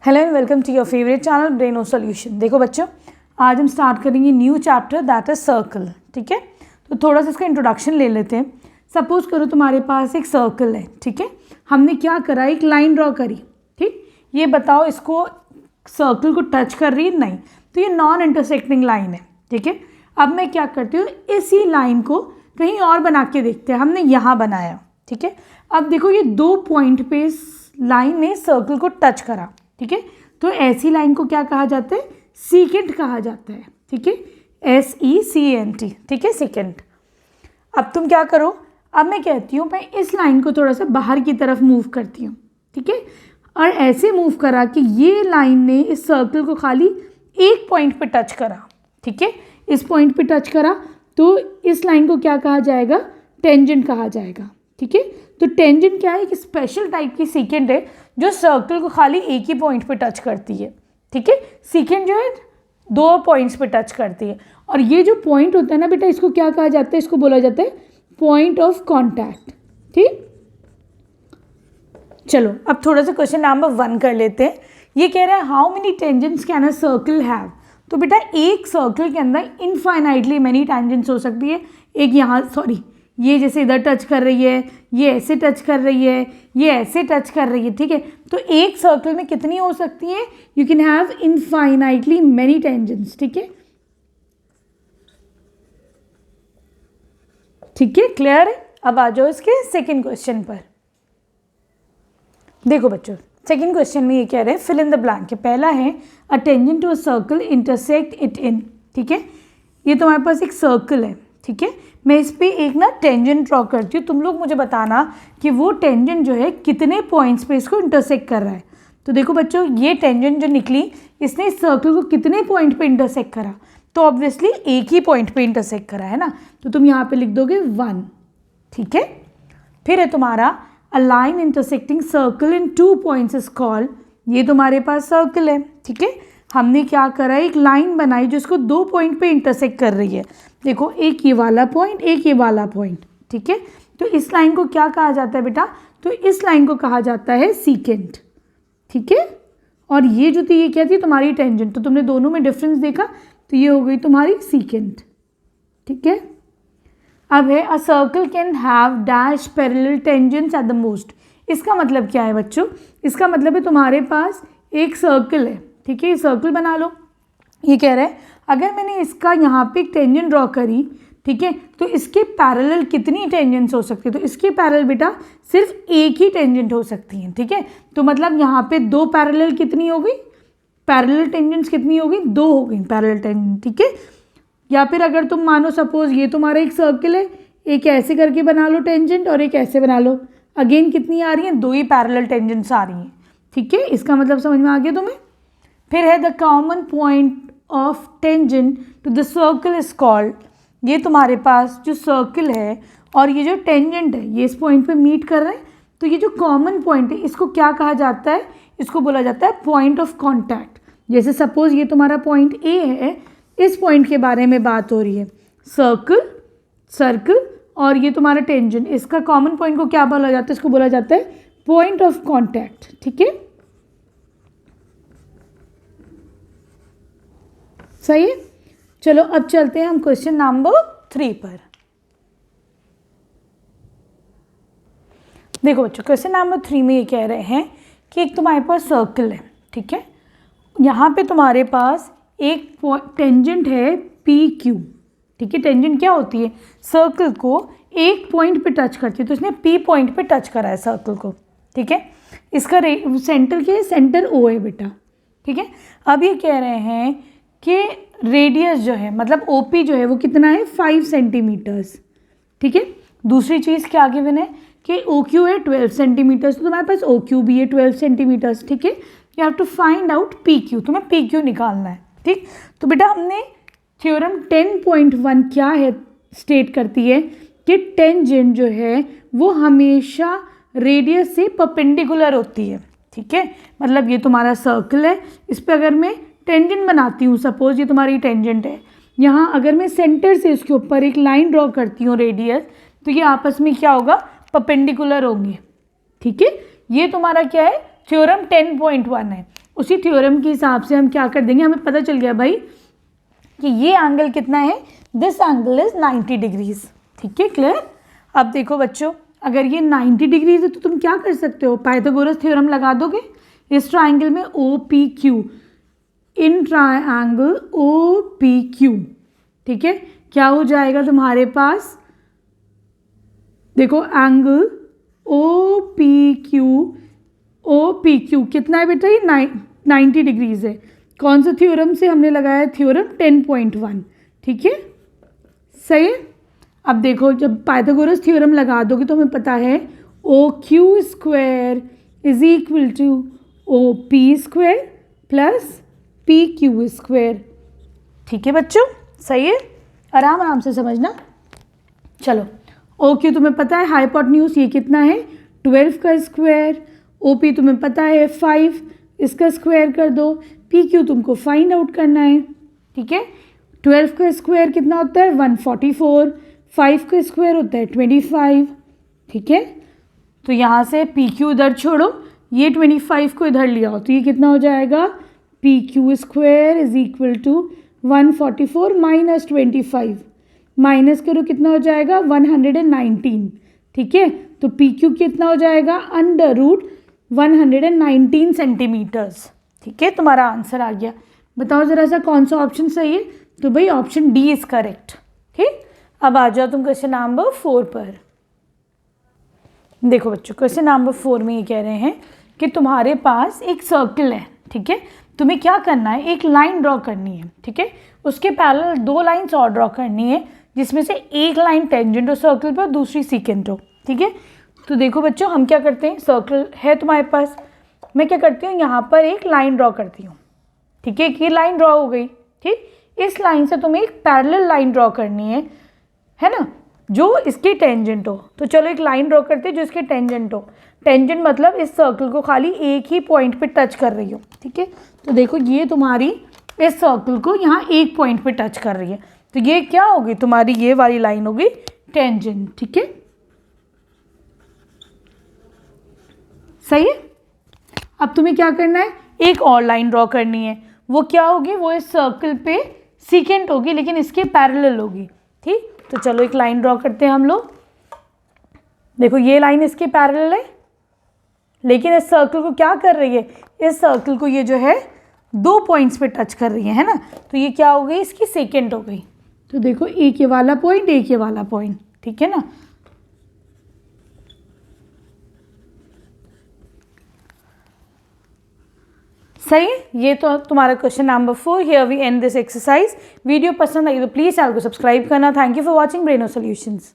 Hello and welcome to your favourite channel brain of solution. देखो बच्चों, आज हम स्टार्ट करेंगे new chapter that is circle. ठीक है, तो थोड़ा सा इसका इंट्रोडक्शन ले लेते हैं। सपोज करो तुम्हारे पास एक सर्कल है। ठीक है, हमने क्या करा, एक लाइन ड्रॉ करी। ठीक, ये बताओ इसको सर्कल को टच कर रही है? नहीं, तो ये नॉन इंटरसेक्टिंग लाइन है। ठीक है, अब मैं क्या करती हूँ, इसी लाइन को कहीं और बना के देखते हैं। हमने यहाँ बनाया। ठीक है, अब देखो ये दो पॉइंट पे लाइन ने सर्कल को टच करा। ठीक है, तो ऐसी लाइन को क्या कहा जाता है? सीकेंट कहा जाता है। ठीक है, SECNT। ठीक है, सीकेंट। अब तुम क्या करो, अब मैं कहती हूँ मैं इस लाइन को थोड़ा सा बाहर की तरफ मूव करती हूँ। ठीक है, और ऐसे मूव करा कि ये लाइन ने इस सर्कल को खाली एक पॉइंट पे टच करा। ठीक है, इस पॉइंट पे टच करा तो इस लाइन को क्या कहा जाएगा? टेंजेंट कहा जाएगा। ठीक है, तो टेंजेंट क्या है? एक स्पेशल टाइप की सीकेंट है जो सर्कल को खाली एक ही पॉइंट पे टच करती है। ठीक है, सीकेंट जो है दो पॉइंट्स पे टच करती है। और ये जो पॉइंट होता है ना बेटा, इसको क्या कहा जाता है? इसको बोला जाता है पॉइंट ऑफ कॉन्टैक्ट। ठीक, चलो अब थोड़ा सा क्वेश्चन नंबर 1 कर लेते हैं। ये कह रहा है how many tangents can a circle have. तो बेटा एक सर्कल के अंदर इनफाइनाइटली मैनी टेंजेंट्स हो सकती है। एक यहाँ, सॉरी, ये जैसे इधर टच कर रही है, ये ऐसे टच कर रही है, ये ऐसे टच कर रही है। ठीक है, तो एक सर्कल में कितनी हो सकती है? You can have infinitely many tangents. ठीक है, ठीक है, क्लियर है? अब आ जाओ इसके सेकंड क्वेश्चन पर। देखो बच्चों, सेकंड क्वेश्चन में ये कह रहे हैं फिल इन द ब्लैंक। पहला है a tangent to a circle intersect it in. ठीक है, ये तुम्हारे पास एक सर्कल है। ठीक है, मैं इस पर एक ना टेंजेंट ड्रॉ करती हूँ। तुम लोग मुझे बताना कि वो टेंजेंट जो है कितने पॉइंट्स पे इसको इंटरसेक्ट कर रहा है। तो देखो बच्चों, ये टेंजेंट जो निकली, इसने इस सर्कल को कितने पॉइंट पे इंटरसेक्ट करा? तो ऑब्वियसली एक ही पॉइंट पे इंटरसेक्ट करा है ना, तो तुम यहाँ पे लिख दोगे 1। ठीक है, फिर है तुम्हारा a line intersecting circle in 2 points is called. ये तुम्हारे पास सर्कल है। ठीक है, हमने क्या करा, एक लाइन बनाई जो इसको 2 पॉइंट पे इंटरसेक्ट कर रही है। देखो, एक ये वाला पॉइंट, एक ये वाला पॉइंट। ठीक है, तो इस लाइन को क्या कहा जाता है बेटा? तो इस लाइन को कहा जाता है सीकेंट। ठीक है, और ये जो थी, ये क्या थी? तुम्हारी टेंजेंट। तो तुमने दोनों में डिफरेंस देखा, तो ये हो गई तुम्हारी सीकेंट। ठीक है, अब है a circle can have dash parallel tangents at the most. इसका मतलब क्या है बच्चों? इसका मतलब है तुम्हारे पास एक सर्कल है। ठीक है, ये सर्कल बना लो। ये कह रहा है अगर मैंने इसका यहाँ पे एक टेंजेंट ड्रॉ करी, ठीक है, तो इसके पैरेलल कितनी टेंजेंट्स हो सकती है? तो इसके पैरेलल बेटा सिर्फ एक ही टेंजेंट हो सकती है। ठीक है, तो मतलब यहाँ पे 2 पैरेलल कितनी हो गई? पैरेलल टेंजेंट्स कितनी हो गई? 2 हो गई पैरेलल टेंजेंट। ठीक है, या फिर अगर तुम मानो सपोज ये तुम्हारा एक सर्कल है, एक ऐसे करके बना लो टेंजेंट और एक ऐसे बना लो। अगेन कितनी आ रही हैं? 2 ही पैरेलल टेंजेंट्स आ रही हैं। ठीक है, इसका मतलब समझ में आ गया तुम्हें? फिर है the common point of tangent to the circle is called. ये तुम्हारे पास जो सर्कल है और ये जो टेंजेंट है, ये इस पॉइंट पे मीट कर रहे हैं, तो ये जो कॉमन पॉइंट है इसको क्या कहा जाता है? इसको बोला जाता है पॉइंट ऑफ कॉन्टैक्ट। जैसे सपोज ये तुम्हारा पॉइंट ए है, इस पॉइंट के बारे में बात हो रही है, सर्कल, सर्कल और ये तुम्हारा टेंजेंट, इसका कॉमन पॉइंट को क्या बोला जाता है? इसको बोला जाता है पॉइंट ऑफ कॉन्टैक्ट। ठीक है, सही है। चलो अब चलते हैं हम क्वेश्चन नंबर 3 पर। देखो बच्चों, क्वेश्चन नंबर 3 में ये कह रहे हैं कि एक तुम्हारे पास सर्कल है। ठीक है, यहाँ पे तुम्हारे पास एक टेंजेंट है PQ। ठीक है, टेंजेंट क्या होती है? सर्कल को एक पॉइंट पे टच करती है, तो इसने P पॉइंट पे टच करा है सर्कल को। ठीक है, इसका सेंटर क्या है? सेंटर O है बेटा। ठीक है, अब ये कह रहे हैं कि रेडियस जो है, मतलब OP जो है वो कितना है? 5 सेंटीमीटर्स। ठीक है, दूसरी चीज़ क्या गिवन है कि OQ है 12 सेंटीमीटर्स, तो तुम्हारे पास OQ भी है 12 सेंटीमीटर्स। ठीक है, you have to find out PQ, तुम्हें PQ निकालना है। ठीक, तो बेटा हमने थ्योरम 10.1 क्या है स्टेट करती है कि टेंजेंट जो है वो हमेशा रेडियस से परपेंडिकुलर होती है। ठीक है, मतलब ये तुम्हारा सर्कल है, इस पर अगर मैं टेंजेंट बनाती हूँ, सपोज ये तुम्हारी टेंजेंट है, यहाँ अगर मैं सेंटर से इसके ऊपर एक लाइन ड्रॉ करती हूँ रेडियस, तो ये आपस में क्या होगा? परपेंडिकुलर होंगे। ठीक है, ये तुम्हारा क्या है? थ्योरम 10.1 है। उसी थ्योरम के हिसाब से हम क्या कर देंगे, हमें पता चल गया भाई कि ये एंगल कितना है, दिस एंगल इज 90 डिग्रीज। ठीक है, क्लियर। अब देखो बच्चों, अगर ये 90 डिग्रीज है तो तुम क्या कर सकते हो, पाइथागोरस थ्योरम लगा दोगे इस ट्राइंगल में O P Q, in triangle O P Q. ठीक है, क्या हो जाएगा तुम्हारे पास, देखो एंगल ओ पी क्यू कितना है बेटा, ये 90 डिग्रीज है। कौन सा थ्योरम से हमने लगाया, थ्योरम 10.1। ठीक है, सही है। अब देखो जब पाइथागोरस थ्योरम लगा दोगे तो हमें पता है O Q square is equal to O P square plus P Q square. ठीक है बच्चों, सही है, आराम आराम से समझना। चलो, ओ क्यू तुम्हें पता है हाइपोटेन्यूज ये कितना है 12 का स्क्वायर, ओ पी तुम्हें पता है 5, इसका स्क्वायर कर दो, पी क्यू तुमको फाइंड आउट करना है। ठीक है, 12 का स्क्वायर कितना होता है 144, 5 का स्क्वायर होता है 25। ठीक है, तो यहाँ से पी क्यू इधर छोड़ो, ये 25 को इधर लिया हो तो ये कितना हो जाएगा, P Q square is equal to 144 minus 25, minus करो कितना हो जाएगा 119। ठीक है, तो पी क्यू कितना हो जाएगा अंडर रूट 119 सेंटीमीटर्स। ठीक है, तुम्हारा आंसर आ गया। बताओ ज़रा सा कौन सा ऑप्शन सही है, तो भाई ऑप्शन डी इज करेक्ट। ठीक, अब आ जाओ तुम क्वेश्चन नंबर 4 पर। देखो बच्चों, क्वेश्चन नंबर 4 में ये कह रहे हैं कि तुम्हारे पास एक सर्कल है। ठीक है, तुम्हें क्या करना है, एक लाइन ड्रॉ करनी है। ठीक है, उसके पैरेलल 2 लाइन्स और ड्रॉ करनी है, जिसमें से एक लाइन टेंजेंट हो सर्कल पर, दूसरी सीकेंट हो। ठीक है, तो देखो बच्चों हम क्या करते हैं, सर्कल है तुम्हारे पास, मैं क्या करती हूँ यहाँ पर एक लाइन ड्रॉ करती हूँ। ठीक है, ये लाइन ड्रॉ हो गई। ठीक, इस लाइन से तुम्हें एक पैरेलल लाइन ड्रॉ करनी है ना, जो इसके टेंजेंट हो। तो चलो एक लाइन ड्रॉ करते हैं जो इसके टेंजेंट हो। टेंजेंट मतलब इस सर्कल को खाली एक ही पॉइंट पे टच कर रही हो। ठीक है, तो देखो ये तुम्हारी इस सर्कल को यहाँ एक पॉइंट पे टच कर रही है, तो ये क्या होगी तुम्हारी, ये वाली लाइन होगी टेंजेंट। ठीक है, सही है। अब तुम्हें क्या करना है, एक और लाइन ड्रॉ करनी है, वो क्या होगी, वो इस सर्कल पे सीकेंट होगी लेकिन इसके पैरेलल होगी। ठीक, तो चलो एक लाइन ड्रॉ करते हैं हम लोग। देखो ये लाइन इसके पैरेलल है लेकिन इस सर्कल को क्या कर रही है, इस सर्कल को ये जो है 2 पॉइंट्स पे टच कर रही है ना, तो ये क्या हो गई, इसकी सेकेंड हो गई। तो देखो एक ये वाला पॉइंट, एक ये वाला पॉइंट। ठीक है ना, सही है। ये तो तुम्हारा question number 4। Here we end this exercise. Video पसंद आई तो प्लीज़ चैनल को सब्सक्राइब करना। Thank you for watching Braino solutions.